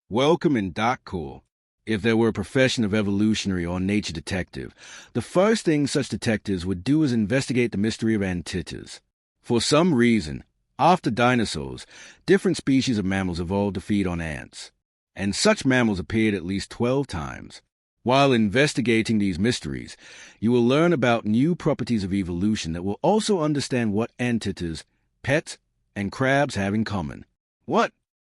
Welcome in Cool. If there were a profession of evolutionary or nature detective, the first thing such detectives would do is investigate the mystery of antitas. For some reason, after dinosaurs, different species of mammals evolved to feed on ants, and such mammals appeared at least 12 times. While investigating these mysteries, you will learn about new properties of evolution that will also understand what antitas, pets, and crabs have in common. What?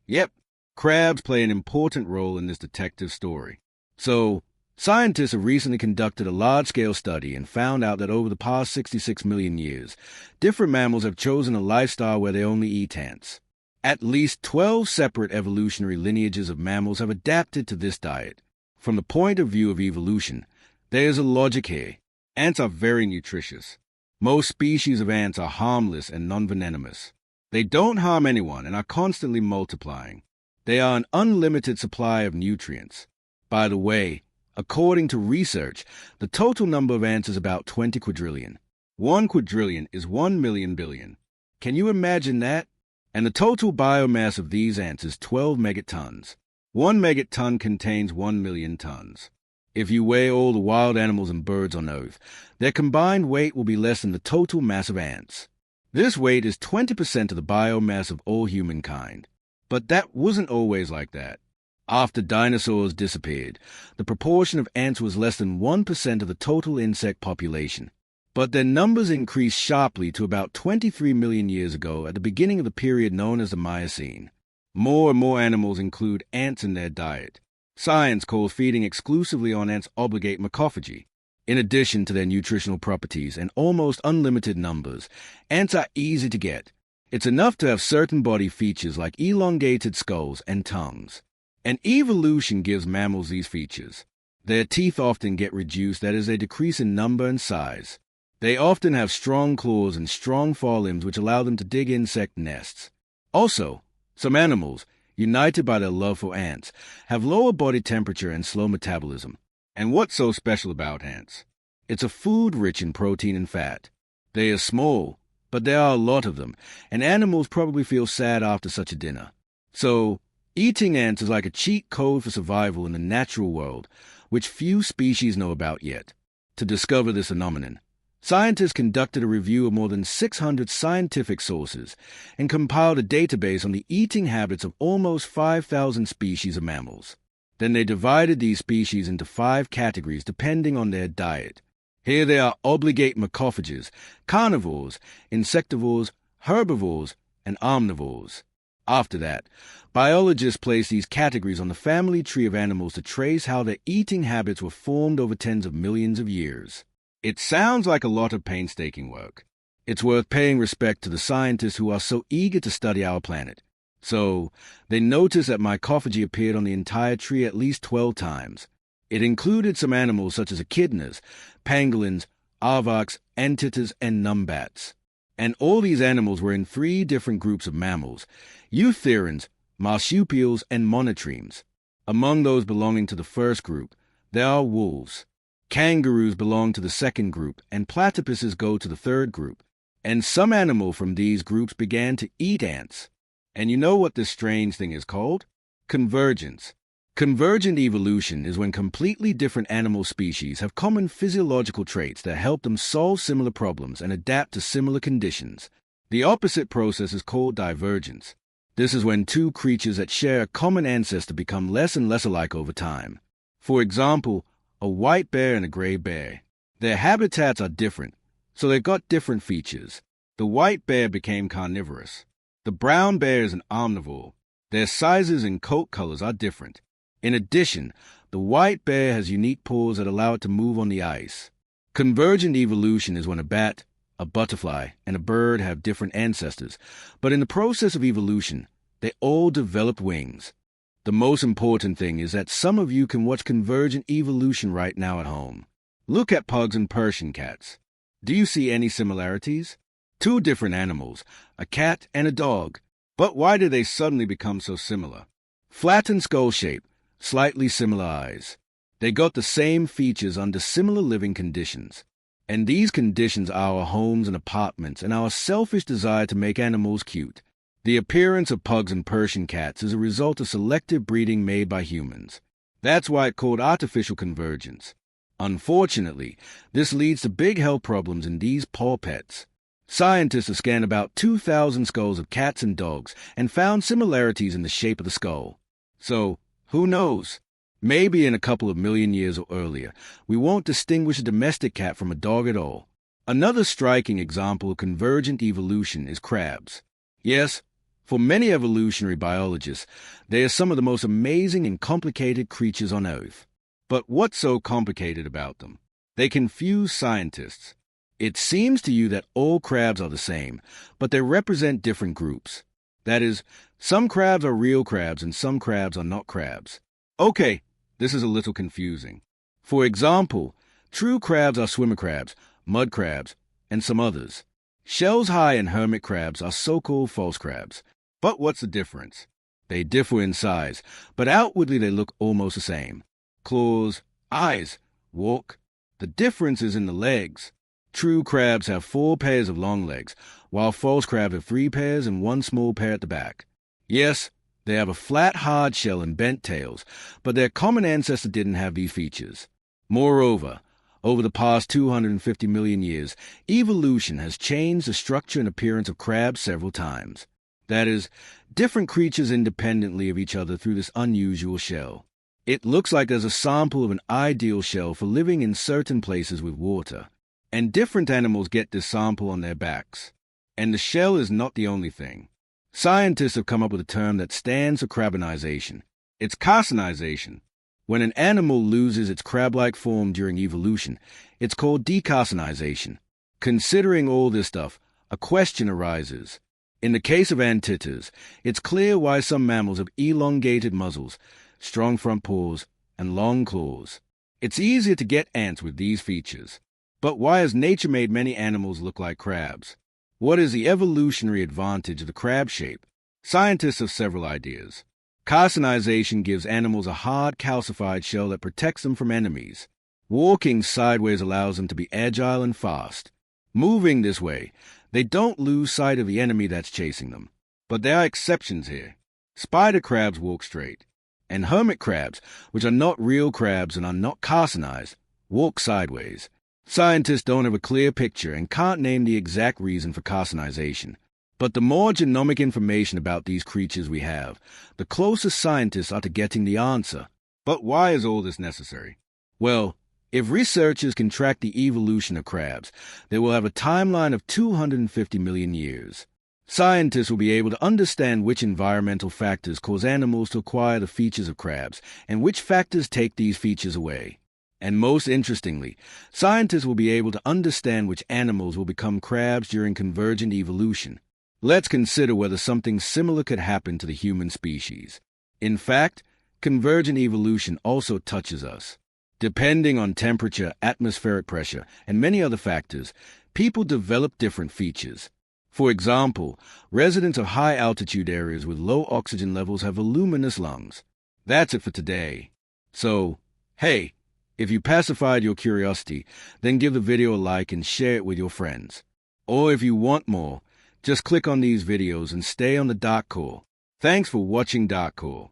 Yep. Crabs play an important role in this detective story. So, scientists have recently conducted a large-scale study and found out that over the past 66 million years, different mammals have chosen a lifestyle where they only eat ants. At least 12 separate evolutionary lineages of mammals have adapted to this diet. From the point of view of evolution, there is a logic here. Ants are very nutritious. Most species of ants are harmless and non-venomous. They don't harm anyone and are constantly multiplying. They are an unlimited supply of nutrients. By the way, according to research, the total number of ants is about 20 quadrillion. 1 quadrillion is 1 million billion. Can you imagine that? And the total biomass of these ants is 12 megatons. 1 megaton contains 1 million tons. If you weigh all the wild animals and birds on Earth, their combined weight will be less than the total mass of ants. This weight is 20% of the biomass of all humankind. But that wasn't always like that. After dinosaurs disappeared, the proportion of ants was less than 1% of the total insect population. But their numbers increased sharply to about 23 million years ago at the beginning of the period known as the Miocene. More and more animals include ants in their diet. Science calls feeding exclusively on ants obligate macrophagy. In addition to their nutritional properties and almost unlimited numbers, ants are easy to get. It's enough to have certain body features like elongated skulls and tongues. And evolution gives mammals these features. Their teeth often get reduced, that is, they decrease in number and size. They often have strong claws and strong forelimbs which allow them to dig insect nests. Also, some animals, united by their love for ants, have lower body temperature and slow metabolism. And what's so special about ants? It's a food rich in protein and fat. They are small, but there are a lot of them, and animals probably feel sad after such a dinner. So, eating ants is like a cheat code for survival in the natural world, which few species know about yet. To discover this phenomenon, scientists conducted a review of more than 600 scientific sources and compiled a database on the eating habits of almost 5,000 species of mammals. Then they divided these species into 5 categories depending on their diet. Here they are: obligate macrophages, carnivores, insectivores, herbivores, and omnivores. After that, biologists place these categories on the family tree of animals to trace how their eating habits were formed over tens of millions of years. It sounds like a lot of painstaking work. It's worth paying respect to the scientists who are so eager to study our planet. So, they noticed that macrophagy appeared on the entire tree at least 12 times. It included some animals such as echidnas, pangolins, aardvarks, antitas, and numbats. And all these animals were in 3 different groups of mammals: eutherans, marsupials, and monotremes. Among those belonging to the first group, there are wolves. Kangaroos belong to the second group, and platypuses go to the third group. And some animal from these groups began to eat ants. And you know what this strange thing is called? Convergence. Convergent evolution is when completely different animal species have common physiological traits that help them solve similar problems and adapt to similar conditions. The opposite process is called divergence. This is when 2 creatures that share a common ancestor become less and less alike over time. For example, a white bear and a gray bear. Their habitats are different, so they've got different features. The white bear became carnivorous. The brown bear is an omnivore. Their sizes and coat colors are different. In addition, the white bear has unique paws that allow it to move on the ice. Convergent evolution is when a bat, a butterfly, and a bird have different ancestors, but in the process of evolution, they all developed wings. The most important thing is that some of you can watch convergent evolution right now at home. Look at pugs and Persian cats. Do you see any similarities? 2 different animals, a cat and a dog. But why did they suddenly become so similar? Flattened skull shape, slightly similar eyes. They got the same features under similar living conditions. And these conditions are our homes and apartments and our selfish desire to make animals cute. The appearance of pugs and Persian cats is a result of selective breeding made by humans. That's why it's called artificial convergence. Unfortunately, this leads to big health problems in these paw pets. Scientists have scanned about 2,000 skulls of cats and dogs and found similarities in the shape of the skull. So, who knows? Maybe in a couple of million years or earlier, we won't distinguish a domestic cat from a dog at all. Another striking example of convergent evolution is crabs. Yes, for many evolutionary biologists, they are some of the most amazing and complicated creatures on Earth. But what's so complicated about them? They confuse scientists. It seems to you that all crabs are the same, but they represent different groups. That is, some crabs are real crabs and some crabs are not crabs. Okay, this is a little confusing. For example, true crabs are swimmer crabs, mud crabs, and some others. Shells high and hermit crabs are so-called false crabs. But what's the difference? They differ in size, but outwardly they look almost the same. Claws, eyes, walk. The difference is in the legs. True crabs have 4 pairs of long legs, while false crabs have 3 pairs and 1 small pair at the back. Yes, they have a flat, hard shell and bent tails, but their common ancestor didn't have these features. Moreover, over the past 250 million years, evolution has changed the structure and appearance of crabs several times. That is, different creatures independently of each other through this unusual shell. It looks like there's a sample of an ideal shell for living in certain places with water. And different animals get this sample on their backs. And the shell is not the only thing. Scientists have come up with a term that stands for crabinization. It's carcinization. When an animal loses its crab-like form during evolution, it's called decarcinization. Considering all this stuff, a question arises. In the case of anteaters, it's clear why some mammals have elongated muzzles, strong front paws, and long claws. It's easier to get ants with these features. But why has nature made many animals look like crabs? What is the evolutionary advantage of the crab shape? Scientists have several ideas. Carcinization gives animals a hard, calcified shell that protects them from enemies. Walking sideways allows them to be agile and fast. Moving this way, they don't lose sight of the enemy that's chasing them. But there are exceptions here. Spider crabs walk straight. And hermit crabs, which are not real crabs and are not carcinized, walk sideways. Scientists don't have a clear picture and can't name the exact reason for carcinization. But the more genomic information about these creatures we have, the closer scientists are to getting the answer. But why is all this necessary? Well, if researchers can track the evolution of crabs, they will have a timeline of 250 million years. Scientists will be able to understand which environmental factors cause animals to acquire the features of crabs and which factors take these features away. And most interestingly, scientists will be able to understand which animals will become crabs during convergent evolution. Let's consider whether something similar could happen to the human species. In fact, convergent evolution also touches us. Depending on temperature, atmospheric pressure, and many other factors, people develop different features. For example, residents of high-altitude areas with low oxygen levels have voluminous lungs. That's it for today. So, hey, if you pacified your curiosity, then give the video a like and share it with your friends. Or if you want more, just click on these videos and stay on the Dark Core. Thanks for watching Dark Core.